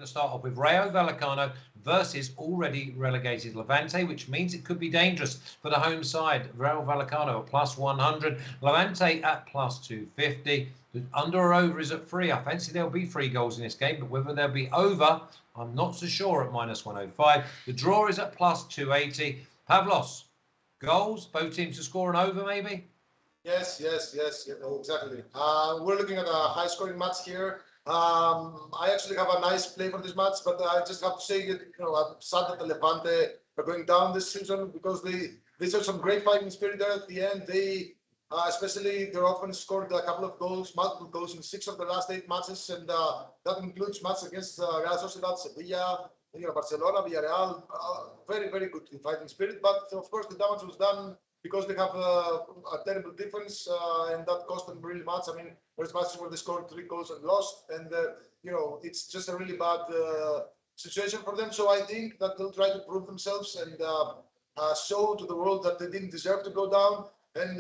going to start off with Rayo Vallecano versus already relegated Levante, which means it could be dangerous for the home side. Rayo Vallecano at plus 100, Levante at plus 250. The under or over is at 3. I fancy there'll be 3 goals in this game, but whether there'll be over, I'm not so sure at minus 105. The draw is at plus 280. Pavlos, goals, both teams to score and over maybe? Yes, exactly. We're looking at a high-scoring match here. I actually have a nice play for this match, but I just have to say, I'm sad that the Levante are going down this season because they showed some great fighting spirit there at the end. They, especially their offense, scored a couple of goals, multiple goals in 6 of the last 8 matches, and that includes matches against Real Sociedad, Sevilla, Barcelona, Villarreal. Very, very good in fighting spirit, but of course the damage was done because they have a terrible defense, and that cost them really much. I mean, there's matches where they scored 3 goals and lost, and it's just a really bad situation for them. So I think that they'll try to prove themselves and show to the world that they didn't deserve to go down. And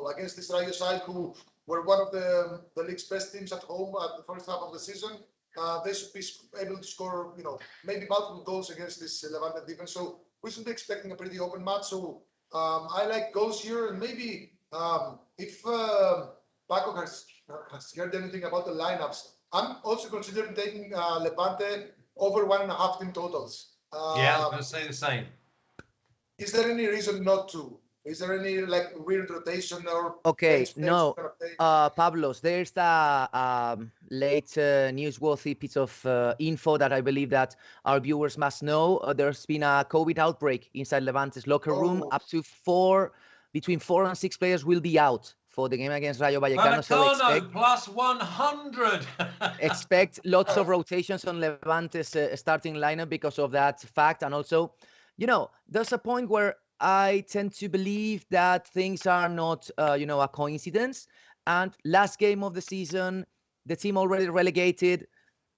against this Rayo side, who were one of the league's best teams at home at the first half of the season, they should be able to score, maybe multiple goals against this Levante defense. So we should be expecting a pretty open match. So I like goals here, and maybe if Paco has heard anything about the lineups, I'm also considering taking Levante over 1.5 team totals. Yeah, I was going to say the same. Is there any reason not to? Is there any weird rotation or? Okay, no, Pavlos, there's the late newsworthy piece of info that I believe that our viewers must know. There's been a COVID outbreak inside Levante's locker room. Up to between 4 and 6 players will be out for the game against Rayo Vallecano. So expect, plus 100. Expect lots of rotations on Levante's starting lineup because of that fact. And also, there's a point where I tend to believe that things are not, a coincidence. And last game of the season, the team already relegated.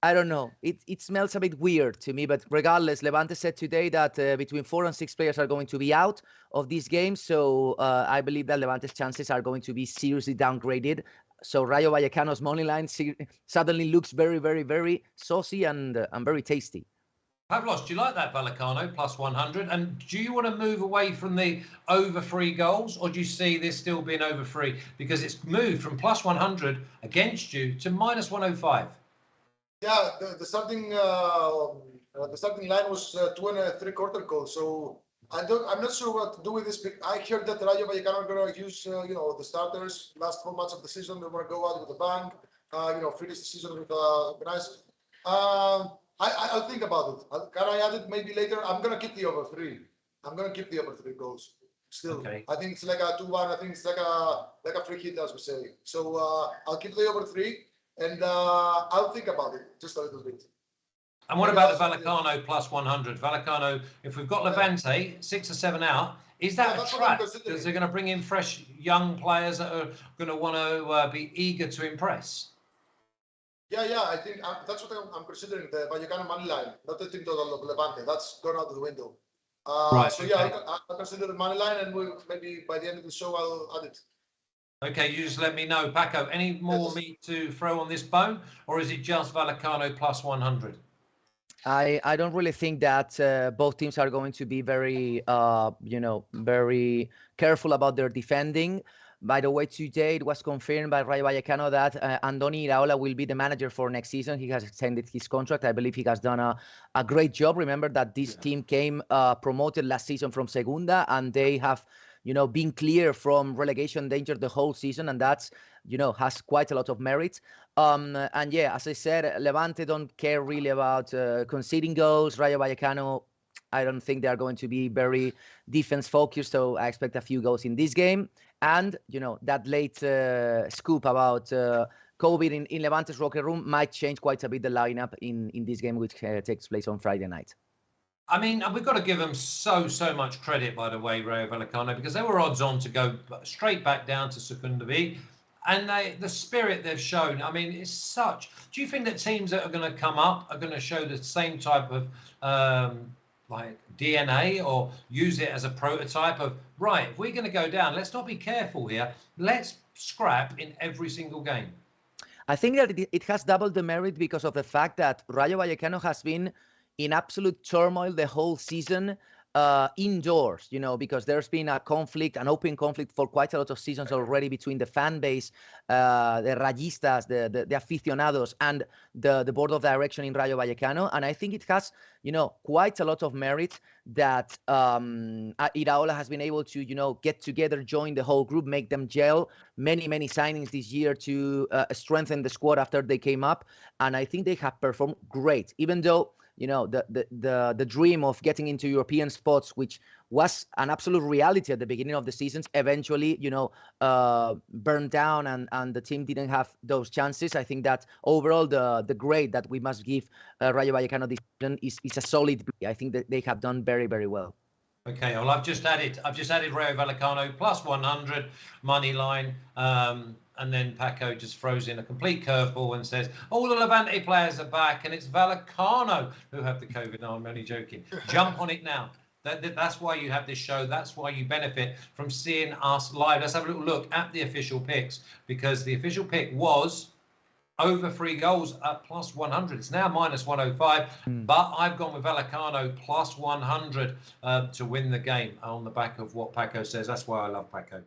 I don't know. It smells a bit weird to me. But regardless, Levante said today that between 4 and 6 players are going to be out of this game. So I believe that Levante's chances are going to be seriously downgraded. So Rayo Vallecano's money line suddenly looks very, very, very saucy and very tasty. Pavlos, do you like that Vallecano plus 100? And do you want to move away from the over 3 goals, or do you see this still being over 3? Because it's moved from plus 100 against you to minus 105. Yeah, the starting line was 2 3/4 goals. So I'm not sure what to do with this. I heard that Rayo Vallecano are going to use the starters last 4 months of the season. They want to go out with a bang, finish the season with nice. I'll think about it. Can I add it maybe later? I'm going to keep the over 3. I'm going to keep the over 3 goals. Still, okay. I think it's like a 2-1. I think it's like a free hit, as we say. So I'll keep the over 3, and I'll think about it just a little bit. And what about the Vallecano plus 100? Vallecano, if we've got Levante 6 or 7 out, is that a trap? Because they're going to bring in fresh young players that are going to want to be eager to impress. Yeah, I think that's what I'm considering, the Vallecano money line, not the team total of Levante. That's gone out of the window. Right. So yeah, I'll consider the money line, and maybe by the end of the show I'll add it. Okay, you just let me know. Paco, any more meat to throw on this bone, or is it just Vallecano plus 100? I don't really think that both teams are going to be very, very careful about their defending. By the way, today it was confirmed by Rayo Vallecano that Andoni Iraola will be the manager for next season. He has extended his contract. I believe he has done a great job. Remember that this team came promoted last season from Segunda, and they have, been clear from relegation danger the whole season, and that's, has quite a lot of merit. And yeah, as I said, Levante don't care really about conceding goals. Rayo Vallecano, I don't think they are going to be very defense focused, so I expect a few goals in this game. And, that late scoop about COVID in Levante's locker room might change quite a bit the lineup in this game, which takes place on Friday night. I mean, we've got to give them so much credit, by the way, Rayo Vallecano, because they were odds on to go straight back down to Segunda B. And the spirit they've shown, I mean, it's such. Do you think that teams that are going to come up are going to show the same type of DNA, or use it as a prototype of, right, if we're going to go down, let's not be careful here. Let's scrap in every single game. I think that it has doubled the merit because of the fact that Rayo Vallecano has been in absolute turmoil the whole season indoors, because there's been a conflict, an open conflict for quite a lot of seasons already between the fan base, the Rayistas, the aficionados, and the board of direction in Rayo Vallecano. And I think it has, quite a lot of merit that Iraola has been able to, get together, join the whole group, make them gel. Many signings this year to strengthen the squad after they came up. And I think they have performed great, even though the dream of getting into European spots, which was an absolute reality at the beginning of the seasons, eventually, burned down and the team didn't have those chances. I think that overall the grade that we must give Rayo Vallecano this season is a solid B. I think that they have done very, very well. Okay, well, I've just added Rayo Vallecano plus 100 money line. And then Paco just throws in a complete curveball and says, all the Levante players are back, and it's Vallecano who have the COVID. No, I'm only joking. Jump on it now. That's why you have this show. That's why you benefit from seeing us live. Let's have a little look at the official picks, because the official pick was over 3 goals at plus 100. It's now minus 105, but I've gone with Vallecano plus 100 to win the game on the back of what Paco says. That's why I love Paco.